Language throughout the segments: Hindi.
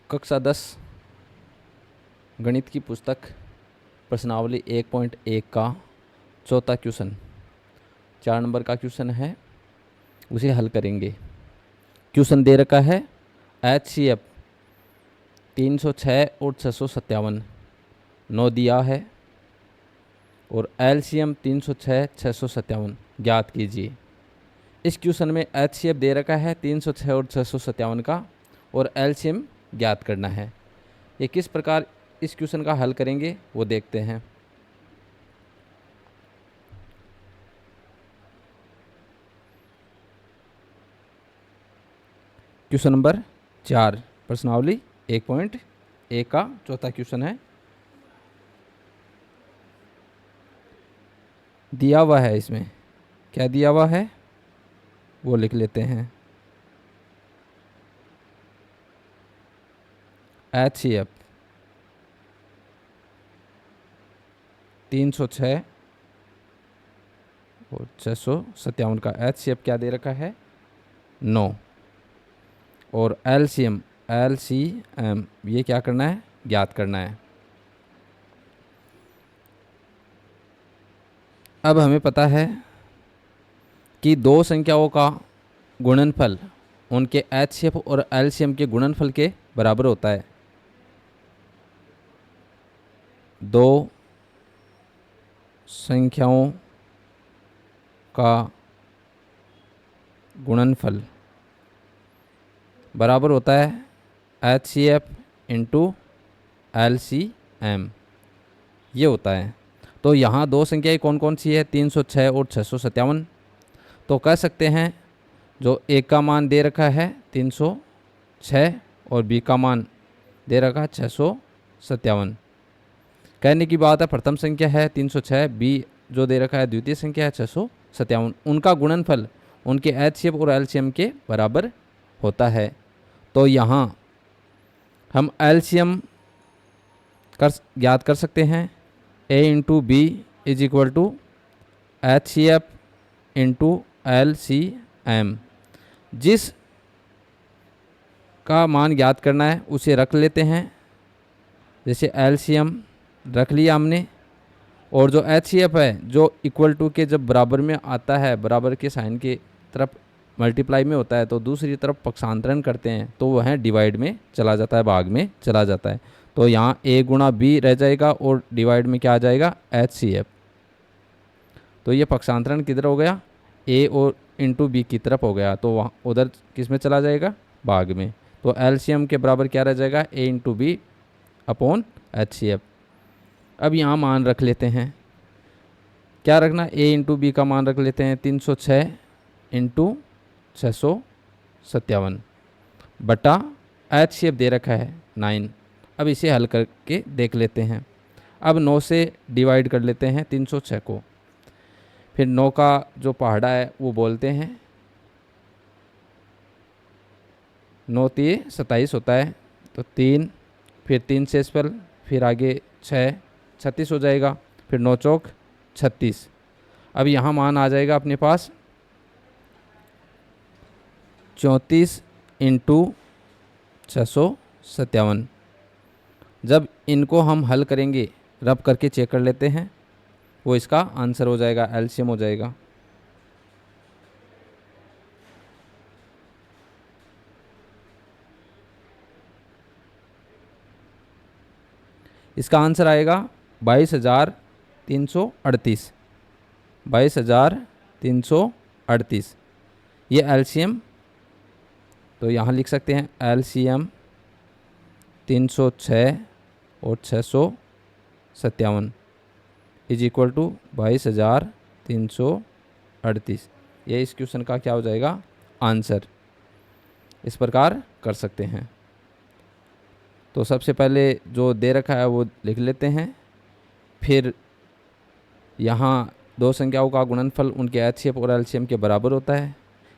कक्षा 10 गणित की पुस्तक प्रश्नावली 1.1 का चौथा क्वेश्चन 4 नंबर का क्वेश्चन है, उसे हल करेंगे। क्वेश्चन दे रखा है HCF 306 और 657 9 दिया है और LCM 306 657 ज्ञात कीजिए। इस क्वेश्चन में HCF दे रखा है 306 और 657 का और LCM ज्ञात करना है। ये किस प्रकार इस क्वेश्चन का हल करेंगे वो देखते हैं। क्वेश्चन नंबर 4 प्रश्नावली 1.1 का चौथा क्वेश्चन है। दिया हुआ है, इसमें क्या दिया हुआ है वो लिख लेते हैं। HCF 306 और 657 का HCF क्या दे रखा है 9 और LCM ये क्या करना है ज्ञात करना है। अब हमें पता है कि दो संख्याओं का गुणनफल उनके HCF और LCM के गुणनफल के बराबर होता है। दो संख्याओं का गुणनफल बराबर होता है HCF इंटू LCM, ये होता है। तो यहाँ दो संख्याएं कौन कौन सी है 306 और 657। तो कह सकते हैं जो A का मान दे रखा है 306 और B का मान दे रखा है 657। कहने की बात है प्रथम संख्या है 306, B जो दे रखा है द्वितीय संख्या है 657, उनका गुणनफल उनके HCF और LCM के बराबर होता है। तो यहाँ हम LCM ज्ञात कर सकते हैं। A into B is equal to HCF into LCM। जिस का मान ज्ञात करना है उसे रख लेते हैं, जैसे LCM रख लिया हमने, और जो HCF है जो इक्वल टू के जब बराबर में आता है, बराबर के साइन के तरफ मल्टीप्लाई में होता है तो दूसरी तरफ पक्षांतरण करते हैं तो वह डिवाइड में चला जाता है, भाग में चला जाता है। तो यहाँ A गुणा B रह जाएगा और डिवाइड में क्या आ जाएगा HCF। तो ये पक्षांतरण किधर हो गया A और इंटू B की तरफ हो गया, तो वहाँ उधर किस में चला जाएगा भाग में। तो LCM के बराबर क्या रह जाएगा A into B upon HCF। अब यहाँ मान रख लेते हैं, क्या रखना A इंटू बी का मान रख लेते हैं 306 इंटू 657 बटा HCF दे रखा है 9। अब इसे हल करके देख लेते हैं। अब 9 से डिवाइड कर लेते हैं 306 को, फिर 9 का जो पहाड़ा है वो बोलते हैं, 9 3 27 होता है, तो 3 फिर 3 से स्पेल फिर आगे 6 36 हो जाएगा, फिर 9 चौक 36। अब यहाँ मान आ जाएगा अपने पास 34 इंटू 657। जब इनको हम हल करेंगे रब करके चेक कर लेते हैं, वो इसका आंसर हो जाएगा, LCM हो जाएगा। इसका आंसर आएगा 22,338। 22,338 ये LCM। तो यहाँ लिख सकते हैं LCM 306 और 657 इज इक्वल टू 22,338। ये इस क्वेश्चन का क्या हो जाएगा आंसर। इस प्रकार कर सकते हैं। तो सबसे पहले जो दे रखा है वो लिख लेते हैं, फिर यहाँ दो संख्याओं का गुणनफल उनके HCF और LCM के बराबर होता है।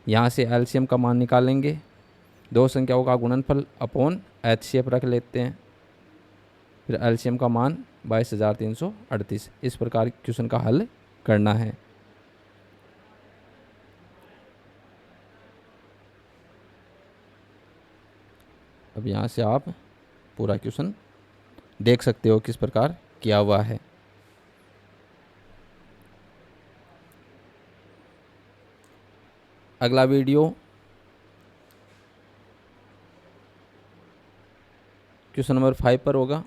यहाँ से LCM का मान निकालेंगे, दो संख्याओं का गुणनफल अपॉन HCF रख लेते हैं, फिर LCM का मान 22,338। इस प्रकार क्वेश्चन का हल करना है। अब यहाँ से आप पूरा क्वेश्चन देख सकते हो किस प्रकार किया हुआ है। अगला वीडियो क्वेश्चन नंबर 5 पर होगा।